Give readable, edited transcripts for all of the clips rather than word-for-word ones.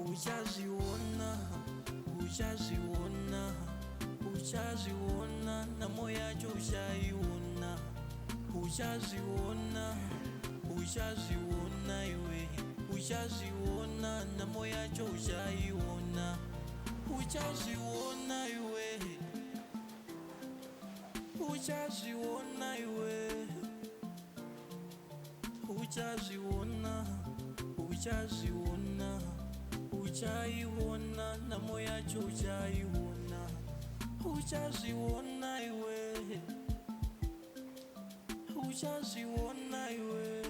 UCHAZVIONA, UCHAZVIONA, UCHAZVIONA, na moyo yacho ushaiona. UCHAZVIONA, UCHAZVIONA iwe, UCHAZVIONA, na moyo yacho ushaiona. UCHAZVIONA iwe, UCHAZVIONA iwe, UCHAZVIONA, UCHAZVIONA, uchaiona na moyo yacho uchaiona. UCHAZVIONA iwe, UCHAZVIONA iwe.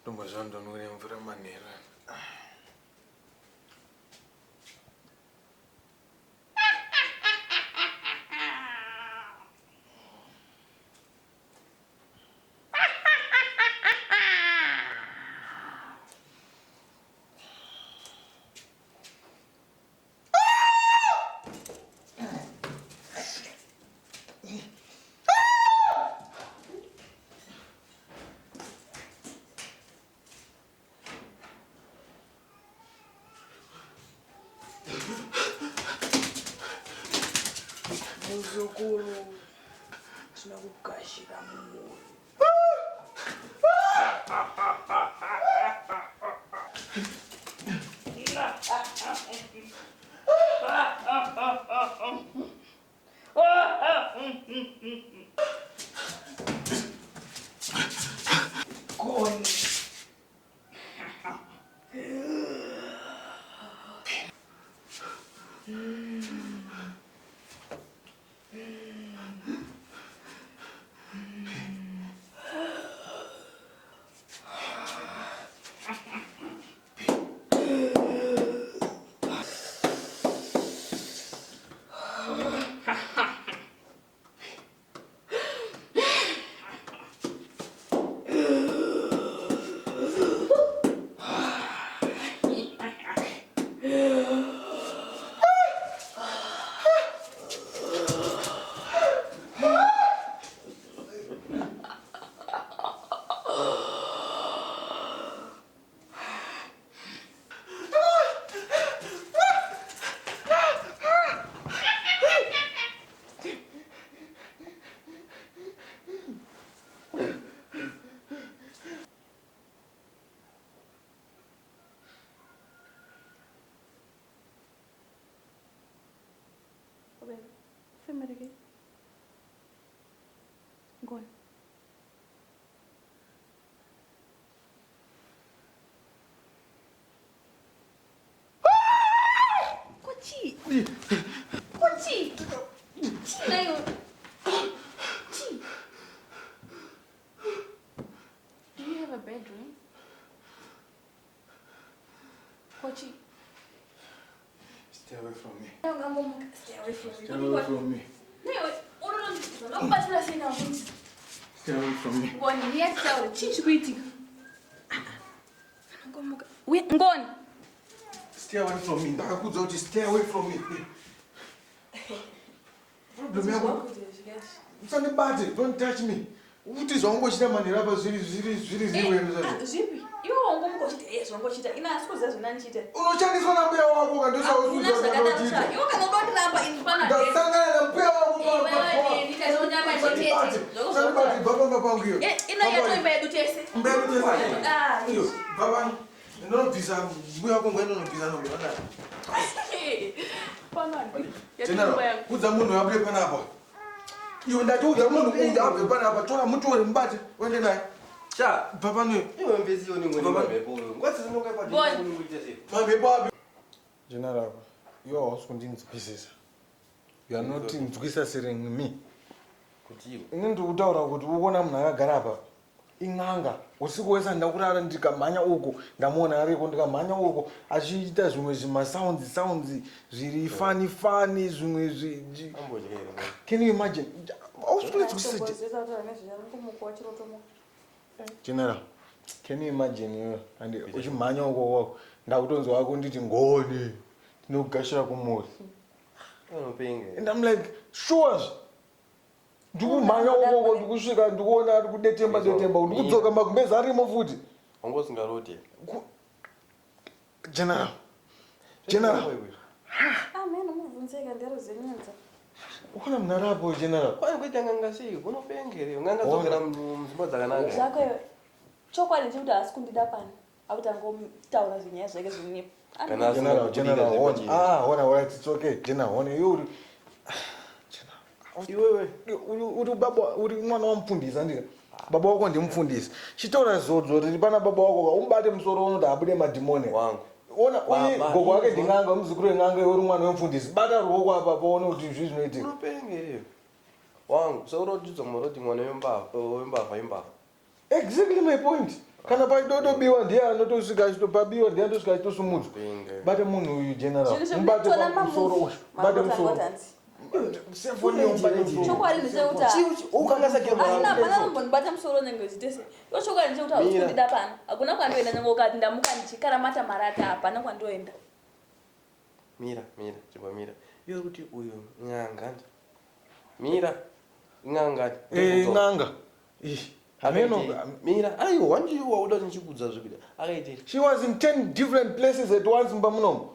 Ndombo zvangu ndoone mvura manhera. Muzukuru, sinakukashira mumwoyo. Koni. Family again. Go on. Kochi. Kochi. Chinayo. Chi. Do you have a bedroom? Kochi. Stay away from me. Stay away from me. Stay away from me. Stay away from me. Ngoni, yetsawu, chinchi kuitika. Wait, Ngoni. Stay away from me. Ndakakudza kuti stay away from me. Problem yako. Usandibate, don't touch me. Uti zvangochita manhera apa zviri zviwe zvacho. Zvipi? Iwe wangomukochita zvangochita. Ina asikuziva zvinandichita. Unoshandiswa na mbuya wako kandosha usuza zvakanochita. Iwe kana unotiramba inifana. Ndasangana na mbuya wako pa. Wewe nditazonyama chete. Usandibate baba pangu iyo. Ina yato imbedu tese. Mbedu tese. Ah. Iyo, baba. Ndinobvisa mbuya wako ngwendo nobvisa nomwana. General, udza munhu abude panapa. Iwe ndati udza munhu kuti abve panapa, tora mutore mubate uende naye. Cha, Baba noyo. iwe mvezi yoni ngoni mabepo. Ngwatsi zinoka pa Bon. ngikuite sei. Mabepo abe. General, you are also kundinzwisisa. You are not inzwisising me. Kuti iwe. Ini ndikutaura kuti ukuona munhu akagara apa. Ing'anga usiku wese ndakurara ndikamhanya uko ndamuona ariko ndikamhanya uko achiita zvimwe sounds zviri funny zvimwe can you imagine General, can you imagine and uchimhanya uko wako ndakutonzwa wako nditi ngoni tinokugashira kumuri and I'm like sure ndikumhanya ukoko ndikusvika ndikuona ari kudetemba ndikudzoka magumbezi arimo futi wangosingaroti General ameno mubvunzeka nderozenyenza ukona munhu arapo General kwai kuita nganga sei unopengere nganga dzokera muzimba dzakanaka zvako chokwadi ndechekuti haasi kundida pani akuti angotaura zvinyaya zvake zvinyepa General, it's okay General, you uri baba uri mwana wamufundisa ndika baba wako ndimufundisa chitaura zodzo riri pana baba wako umbate musoro unoti abude madhimoni wangu ona uye gogo wake ndinganga muzukuru wenganga uri mwana wemufundisi bata ruoko apa paone kuti izvi zvinoitika unopengere wangu saurotidzo moroti mwana wembavha exactly my point kana paidotobiwa ndiye anotosvika achitopabiwa ndiye anotosvika achitosumudzwa bate munhu uyu General umbate pamusoro usho bate musoro chokwadi ndechekuti musoro nenge zitese iyo chokwadi ndechekuti hausi kundida pana hakuna kwandoenda nengokati ndamuka ndichikaramata marata hapana kwandoenda mira chimbamira iyo kuti uyu ng'angani mira ng'angani ng'anga mira aiwa wandiwa uda nichikudza zvikuda akaitei she was in 10 different places at once mba munomo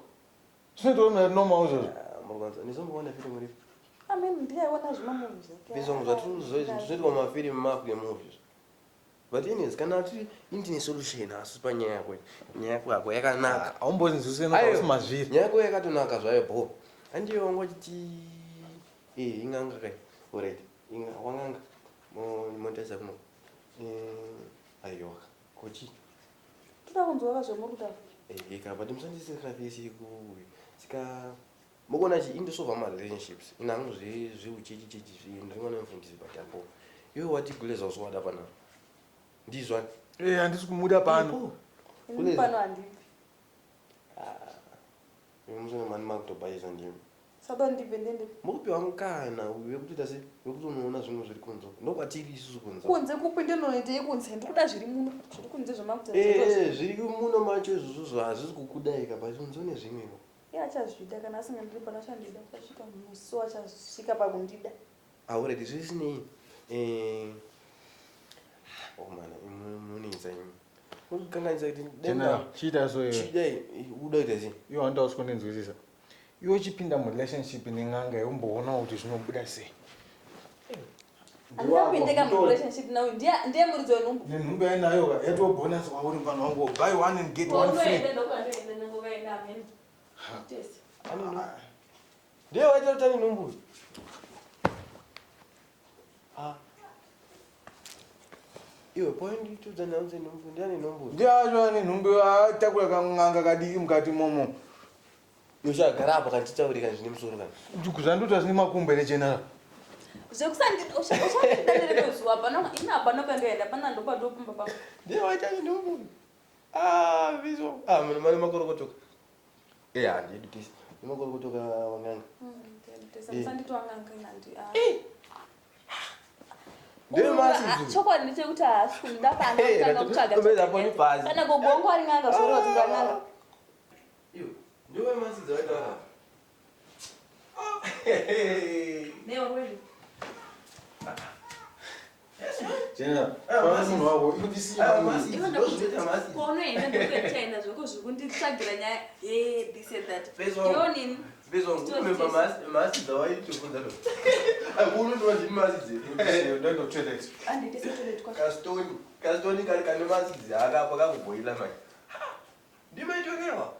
zvinotoona noma uzvozvo murikwanza ndizomboona filimu ripo ameno ndiyaiona zvimamovies bizongo zvatizoitwa mafilimu mafu emovies but anyways kana tiri indine solution asi panyaya yako nyaya yako yako yakanaka aumbonzwisenokasimazviri nyaya yako yakatonaka zvayo bho handiyo wangoti ing'anga kai alright wang'anga montaisa kuno aiwa kuti toda kunzwa zvamuri kutaura ikaba ndimsandisirafesi sika mukona indisova marelationships inangu zviuchechichechi ndingona mfundisi batapo iwe watiguleza uswada pana ndizvani handisi kumuda pano pano handipi musona mani makutobaisa ndimi sado ndipe ndende mukupiwa mukana wekutoita se wekuti unoona zvimwe zviri kunze ndokwatiri isusu kunze kupi ndinoitei kunze ndikuda zviri muno zviri kunze zvemakuta zviri muno macho izvozvo hazvisi kukudaika but unzone zvimwewo achazvida kana asingandiri pana chandida achasvika musi wachasvika pakundida auredi zvisinei mana muneinza imi urikanganisa kuti chiita so chidai uda kuita sei iwo handausi kundinzwisisa iwo chipinda murelationship neng'anga yeumboona kuti zvinobuda sei andikapindika murelationship nawe ndiye muridzi wenhumbu nenhumbu yainayo yatobonus kwauri mwana wangu buy one and get one free ndiye waita utani nhumbu iwe point tudzanaunze nhumbu ndiani nhumbu ndiacho ane nhumbu atakura kang'anga kadiki mukati momo yochagara apa kanditaurika zvine musoro kana zvandota zvine makumbo ere General zvekusandioshakandidanerekezuva inapano kandoenda pana ndopadopumba pamo ndiye waita nhumbu viso mane makorokotoka handidutisi nemakorokotoka wang'anga chokwadi ndechekuti haasi kundida pana gogongo ari ng'anga zorotingang'anga ndiwe masidzi waita munhu wako paunoenda ndokuetaenda zvoko zviri kunditsvagira nyaya thisathationini masidzi awaitibvunza unondiwazini masidzi kastoni kari kane masidzi akapa kakubhoila mai ndimaitokerwa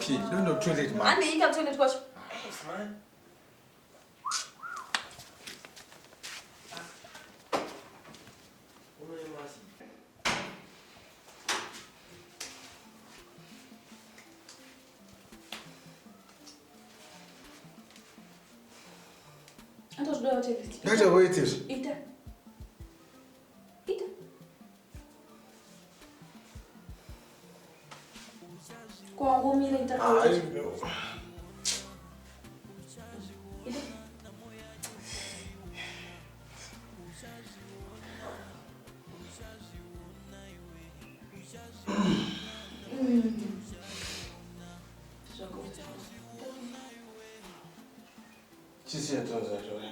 P, no toilet, man. Andi ika toilet kwacho. Anto tudoa checklist. Ngacha waited. Ita. Ita. Kwa ngomile itaka. Ita. Chisi ya toza joe.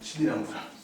Shidira mfra.